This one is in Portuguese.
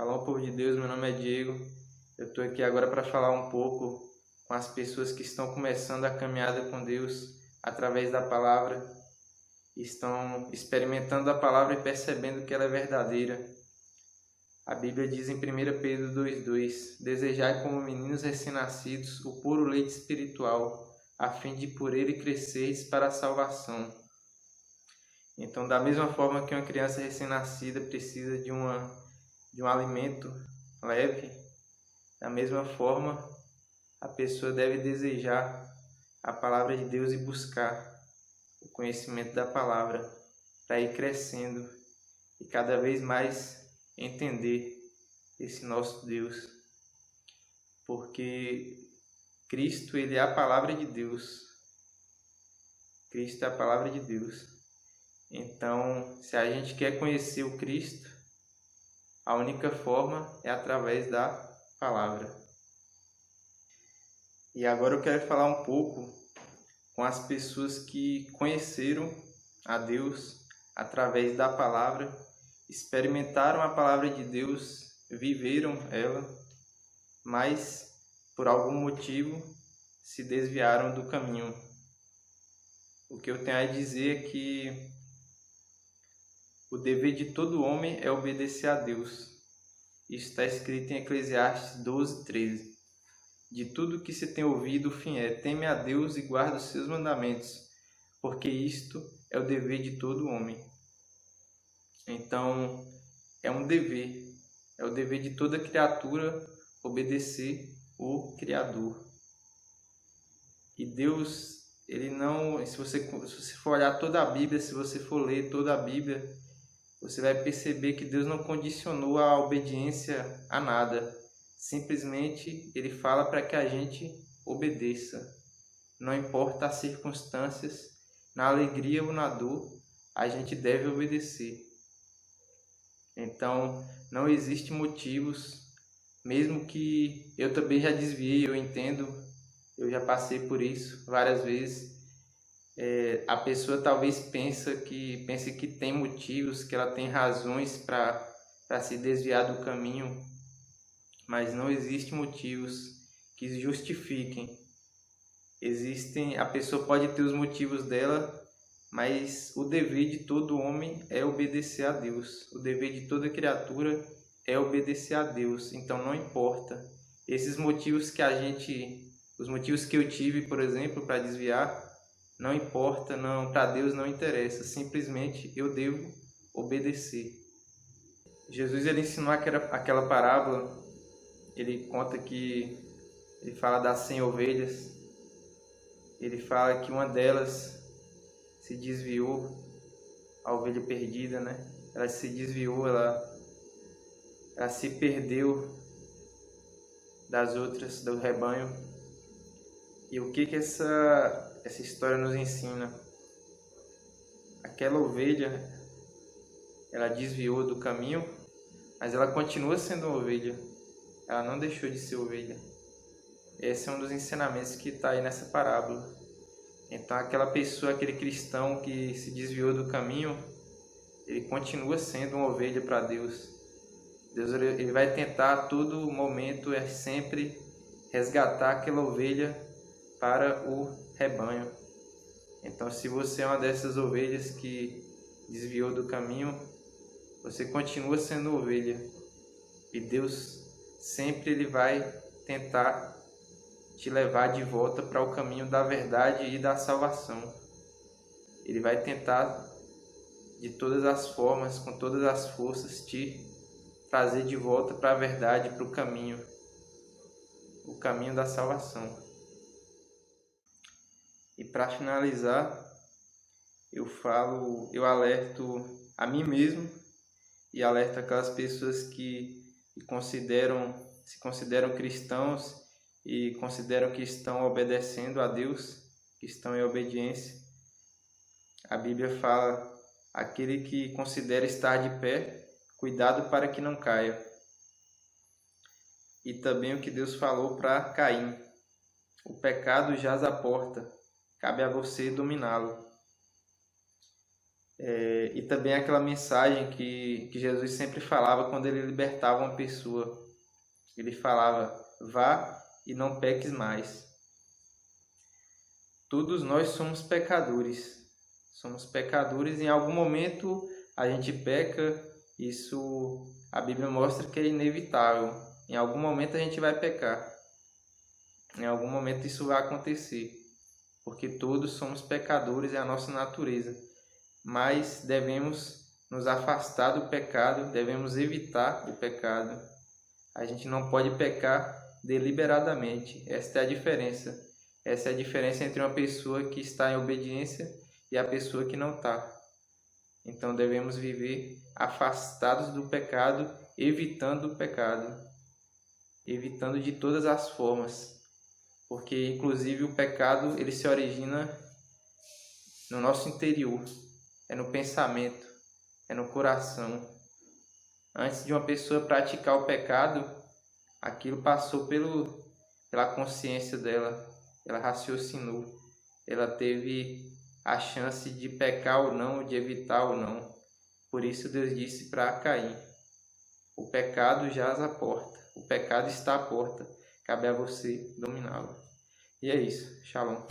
Shalom, povo de Deus, meu nome é Diego. Eu estou aqui agora para falar um pouco com as pessoas que estão começando a caminhada com Deus através da palavra, estão experimentando a palavra e percebendo que ela é verdadeira. A Bíblia diz em 1 Pedro 2,2: Desejai como meninos recém-nascidos o puro leite espiritual, a fim de por ele cresceis para a salvação. Então, da mesma forma que uma criança recém-nascida precisa de um alimento leve, da mesma forma a pessoa deve desejar a palavra de Deus e buscar o conhecimento da palavra para ir crescendo e cada vez mais entender esse nosso Deus, porque Cristo, ele é a palavra de Deus. Cristo é a palavra de Deus. Então, se a gente quer conhecer o Cristo, a única forma é através da palavra. E agora eu quero falar um pouco com as pessoas que conheceram a Deus através da palavra, experimentaram a palavra de Deus, viveram ela, mas por algum motivo se desviaram do caminho. O que eu tenho a dizer é que o dever de todo homem é obedecer a Deus. Isso está escrito em Eclesiastes 12:13. De tudo que se tem ouvido, o fim é: teme a Deus e guarda os seus mandamentos, porque isto é o dever de todo homem. Então, é um dever, é o dever de toda criatura obedecer o Criador. E Deus, ele não, se você for olhar toda a Bíblia, se você for ler toda a Bíblia, você vai perceber que Deus não condicionou a obediência a nada. Simplesmente ele fala para que a gente obedeça. Não importa as circunstâncias, na alegria ou na dor, a gente deve obedecer. Então, não existe motivos, mesmo que eu também já desviei, eu entendo, eu já passei por isso várias vezes. A pessoa talvez pense que tem motivos, que ela tem razões para se desviar do caminho, mas não existem motivos que justifiquem. A pessoa pode ter os motivos dela, mas o dever de todo homem é obedecer a Deus. O dever de toda criatura é obedecer a Deus. Então não importa. Esses motivos os motivos que eu tive, por exemplo, para desviar, não importa, não, para Deus não interessa, simplesmente eu devo obedecer. Jesus, ele ensinou aquela parábola, ele conta que, ele fala das 100 ovelhas, ele fala que uma delas se desviou, a ovelha perdida, né? Ela se desviou, ela se perdeu das outras, do rebanho. E o que essa história nos ensina? Aquela ovelha, ela desviou do caminho, mas ela continua sendo ovelha. Ela não deixou de ser ovelha. Esse é um dos ensinamentos que está aí nessa parábola. Então aquela pessoa, aquele cristão que se desviou do caminho, ele continua sendo uma ovelha para Deus. Deus, ele vai tentar a todo momento, sempre resgatar aquela ovelha para o rebanho. Então, se você é uma dessas ovelhas que desviou do caminho, você continua sendo ovelha. E Deus sempre ele vai tentar te levar de volta para o caminho da verdade e da salvação. Ele vai tentar de todas as formas, com todas as forças, te trazer de volta para a verdade, para o caminho da salvação. E para finalizar, eu alerto a mim mesmo e alerto aquelas pessoas que se consideram cristãos e consideram que estão obedecendo a Deus, que estão em obediência. A Bíblia fala: aquele que considera estar de pé, cuidado para que não caia. E também o que Deus falou para Caim: o pecado jaz à porta, cabe a você dominá-lo. E também aquela mensagem que Jesus sempre falava quando ele libertava uma pessoa. Ele falava: vá e não peques mais. Todos nós somos pecadores. Somos pecadores, em algum momento a gente peca, isso a Bíblia mostra que é inevitável. Em algum momento a gente vai pecar. Em algum momento isso vai acontecer. Porque todos somos pecadores, é a nossa natureza. Mas devemos nos afastar do pecado, devemos evitar o pecado. A gente não pode pecar deliberadamente. Esta é a diferença. Essa é a diferença entre uma pessoa que está em obediência e a pessoa que não está. Então devemos viver afastados do pecado, evitando o pecado, evitando de todas as formas. Porque inclusive o pecado ele se origina no nosso interior, é no pensamento, é no coração. Antes de uma pessoa praticar o pecado, aquilo passou pela consciência dela, ela raciocinou, ela teve a chance de pecar ou não, de evitar ou não. Por isso Deus disse para Caim: o pecado jaz à porta, o pecado está à porta, cabe a você dominá-lo. E é isso, Shalom.